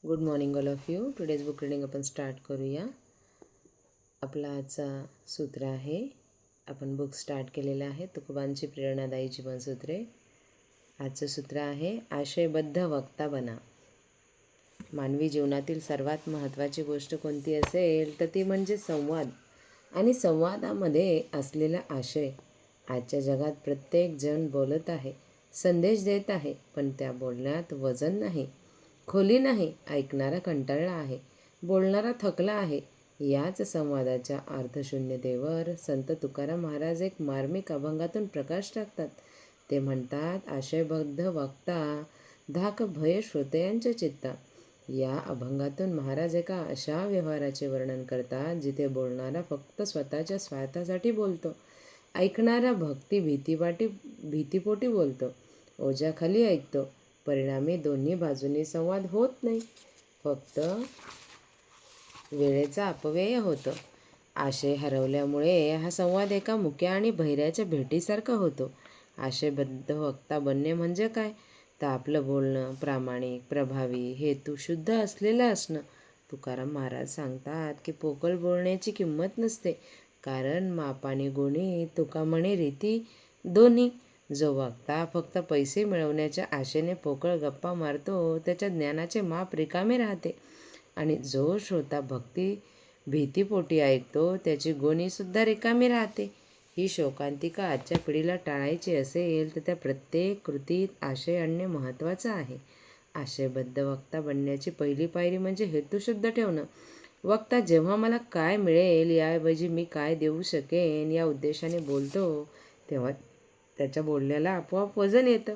Good morning all of you. Today's book reading आपण start करूया. आपला आजचा सूत्र आहे, आपण बुक स्टार्ट केलेलं आहे तुकोबांची प्रेरणादायी जीवनसूत्रे. आजचं सूत्र आहे, आशयबद्ध वक्ता बना. मानवी जीवनातील सर्वात महत्त्वाची गोष्ट कोणती असेल तर ती म्हणजे संवाद आणि संवादामध्ये असलेला आशय. आजच्या जगात प्रत्येक जण बोलत आहे, संदेश देत आहे, पण त्या बोलण्यात वजन नाही, खोली नाही. ऐकणारा कंटाळला आहे, बोलणारा थकला आहे. याच संवादाच्या अर्थशून्यतेवर संत तुकाराम महाराज एक मार्मिक अभंगातून प्रकाश टाकतात. ते म्हणतात, आशयबद्ध वक्ता धाक भय श्रोतयांच्या चित्ता. या अभंगातून महाराज एका अशा व्यवहाराचे वर्णन करतात जिथे बोलणारा फक्त स्वतःच्या स्वार्थासाठी बोलतो, ऐकणारा भीतीपोटी बोलतो, ओझ्याखाली ऐकतो. परिणामी दोन्ही बाजूंनी संवाद होत नाही, फक्त वेळेचा अपव्यय होतो. आशय हरवल्यामुळे हा संवाद एका मुक्या आणि बहिऱ्याच्या भेटीसारखा होतो. आशयबद्ध वक्ता बनणे म्हणजे काय? तर आपलं बोलणं प्रामाणिक, प्रभावी, हेतू शुद्ध असलेलं असणं. तुकाराम महाराज सांगतात की पोकळ बोलण्याची किंमत नसते, कारण मापाने गुणी तुका म्हणे रीती दोन्ही. जो वक्ता फक्त पैसे मिळवण्याच्या आशेने पोकळ गप्पा मारतो त्याच्या ज्ञानाचे माप रिकामे राहते, आणि जो श्रोता भीतीपोटी ऐकतो त्याची गोणीसुद्धा रिकामी राहते. ही शोकांतिका आजच्या पिढीला टाळायची असेल तर त्या प्रत्येक कृतीत आशय आणणे महत्त्वाचं आहे. आशयबद्ध वक्ता बनण्याची पहिली पायरी म्हणजे हेतुशुद्ध ठेवणं. वक्ता जेव्हा मला काय मिळेल याऐवजी मी काय देऊ शकेन या उद्देशाने बोलतो, तेव्हा त्याच्या बोलण्याला आपोआप वजन येतं.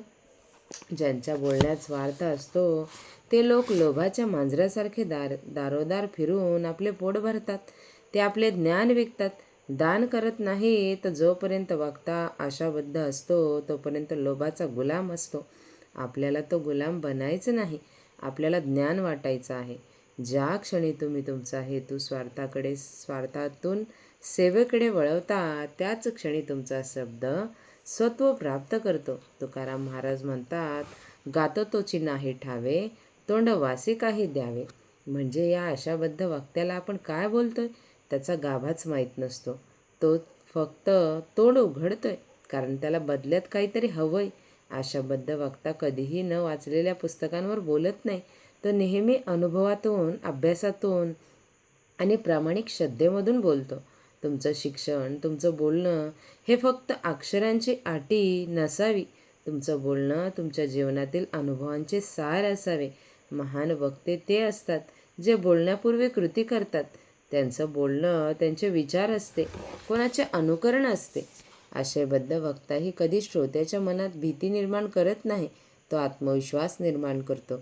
ज्यांच्या बोलण्यात स्वार्थ असतो ते लोक लोभाच्या मांजरासारखे दारोदार फिरून आपले पोट भरतात. ते आपले ज्ञान विकतात, दान करत नाही. तर जोपर्यंत वक्ता आशाबद्ध असतो तोपर्यंत लोभाचा गुलाम असतो. आपल्याला तो गुलाम बनायचं नाही, आपल्याला ज्ञान वाटायचं आहे. ज्या क्षणी तुम्ही तुमचा हेतू स्वार्थातून सेवेकडे वळवता त्याच क्षणी तुमचा शब्द सत्व प्राप्त करतो. तुकाराम महाराज म्हणतात, गातो तोची नाही ठावे, तोंड वासी काही द्यावे. म्हणजे या आशाबद्ध वक्त्याला आपण काय बोलतोय त्याचा गाभाच माहीत नसतो. तो फक्त तोंड उघडतोय कारण त्याला बदल्यात काहीतरी हवंय. आशाबद्ध वक्ता कधीही न वाचलेल्या पुस्तकांवर बोलत नाही, तो नेहमी अनुभवातून, अभ्यासातून आणि प्रामाणिक श्रद्धेमधून बोलतो. तुमचं शिक्षण, तुमचं बोलणं हे फक्त अक्षरांची आटी नसावी. तुमचं बोलणं तुमच्या जीवनातील अनुभवांचे सार असावे. महान वक्ते ते असतात जे बोलण्यापूर्वी कृती करतात. त्यांचं बोलणं त्यांचे विचार असते, कोणाचे अनुकरण असते. आशयबद्ध वक्ताही कधी श्रोत्याच्या मनात भीती निर्माण करत नाही, तो आत्मविश्वास निर्माण करतो.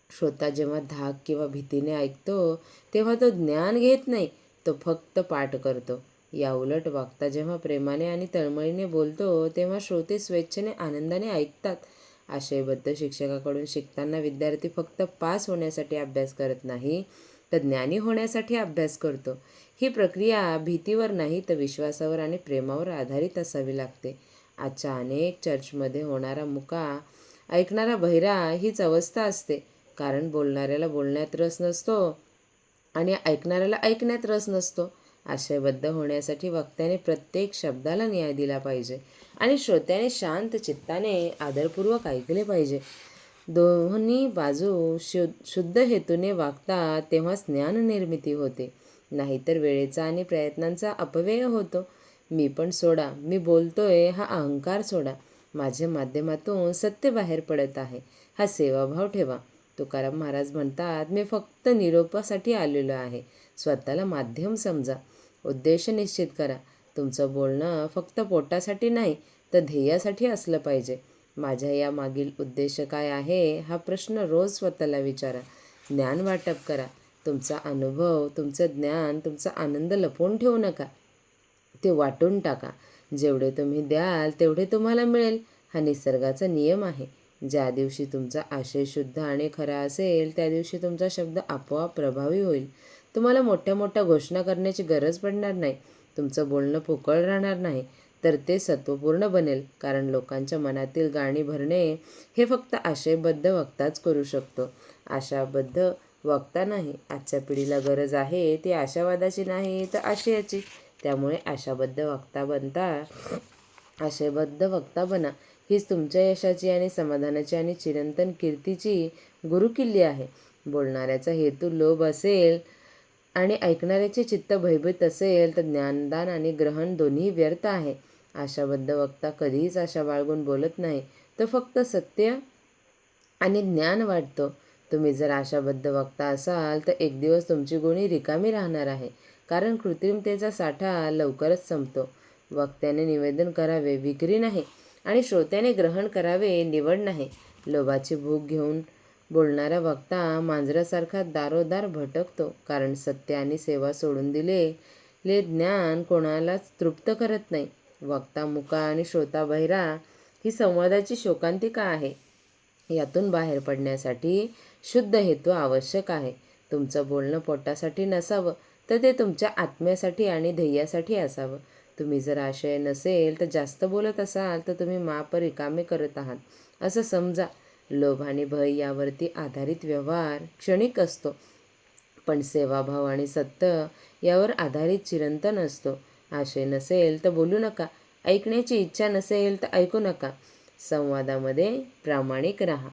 श्रोता जेव्हा धाक किंवा भीतीने ऐकतो तेव्हा तो ज्ञान घेत नाही, तो फक्त पाठ करतो. याउलट वक्ता जेव्हा प्रेमाने आणि तळमळीने बोलतो तेव्हा श्रोते स्वेच्छेने आनंदाने ऐकतात. आशयबद्ध शिक्षकाकडून शिकताना विद्यार्थी फक्त पास होण्यासाठी अभ्यास करत नाही, तर ज्ञानी होण्यासाठी अभ्यास करतो. ही प्रक्रिया भीतीवर नाही तर विश्वासावर आणि प्रेमावर आधारित असावी लागते. आजच्या अनेक चर्चमध्ये होणारा मुका, ऐकणारा बहिरा हीच अवस्था असते. कारण बोलणाऱ्याला बोलण्यात रस नसतो आणि ऐकणाऱ्याला ऐकण्यात रस नसतो. आशयबद्ध होण्यासाठी वक्त्याने प्रत्येक शब्दाला न्याय दिला पाहिजे आणि श्रोत्याने शांत चित्ताने आदरपूर्वक ऐकले पाहिजे. दोन्ही बाजू शुद्ध हेतूने वागतात तेव्हाच ज्ञान निर्मिती होते, नाहीतर वेळेचा आणि प्रयत्नांचा अपव्यय होतो. मी पण सोडा, मी बोलतोय हा अहंकार सोडा, माझ्या माध्यमातून सत्य बाहेर पडत आहे हा सेवाभाव ठेवा. तुकाराम महाराज म्हणतात, मी फक्त निरोपासाठी आलेलो आहे. स्वतःला माध्यम समजा, उद्देश निश्चित करा. तुमचं बोलणं फक्त पोटासाठी नाही तर ध्येयासाठी असलं पाहिजे. माझ्या या मागील उद्देश काय आहे हा प्रश्न रोज स्वतःला विचारा. ज्ञान वाटप करा. तुमचा अनुभव, तुमचं ज्ञान, तुमचा आनंद लपवून ठेवू नका, ते वाटून टाका. जेवढे तुम्ही द्याल तेवढे तुम्हाला मिळेल, हा निसर्गाचा नियम आहे. ज्या दिवशी तुमचा आशय शुद्ध आणि खरा असेल त्या दिवशी तुमचा शब्द आपोआप प्रभावी होईल. तुम्हाला मोठ्या मोठ्या घोषणा करण्याची गरज पडणार नाही. तुमचं बोलणं पोकळ राहणार नाही. तर ते सत्वपूर्ण बनेल. कारण लोकांच्या मनातील गाणी भरणे हे फक्त आशयबद्ध वक्ताच करू शकतो, आशाबद्ध वक्ता नाही. आजच्या पिढीला गरज आहे ती आशावादाची नाही तर आशयाची. त्यामुळे आशयबद्ध वक्ता बना. हीच तुमच्या यशाची आणि समाधानाची आणि चिरंतन कीर्तीची गुरुकिल्ली आहे. बोलणाऱ्याचा हेतू लोभ असेल आणि ऐकणाऱ्याचे चित्त भयभीत असेल तर ज्ञानदान आणि ग्रहण दोन्ही व्यर्थ आहे. आशाबद्ध वक्ता कधीच आशा बाळगून बोलत नाही, तो फक्त सत्य आणि ज्ञान वाटतो. तुम्ही जर आशाबद्ध वक्ता असाल तर एक दिवस तुमची गोणी रिकामी राहणार आहे, कारण कृत्रिमतेचा साठा लवकरच संपतो. वक्त्याने निवेदन करावे, विक्री नाही, आणि श्रोत्याने ग्रहण करावे, निवड नाही. लोभाची भूक घेऊन बोलणारा वक्ता मांजरासारखा दारोदार भटकतो, कारण सत्य आणि सेवा सोडून दिलेले ज्ञान कोणालाच तृप्त करत नाही. वक्ता मुका आणि श्रोता बहिरा ही संवादाची शोकांतिका आहे. यातून बाहेर पडण्यासाठी शुद्ध हेतू आवश्यक आहे. तुमचं बोलणं पोटासाठी नसावं, तर ते तुमच्या आत्म्यासाठी आणि ध्येयासाठी असावं. तुम्ही जर आशय नसेल तर जास्त बोलत असाल तर तुम्ही माप रिकामे करत आहात असं समजा. लोभ आणि भय यावरती आधारित व्यवहार क्षणिक असतो, पण सेवाभाव आणि सत्य यावर आधारित चिरंतन असतो. आशय नसेल तर बोलू नका, ऐकण्याची इच्छा नसेल तर ऐकू नका. संवादामध्ये प्रामाणिक राहा.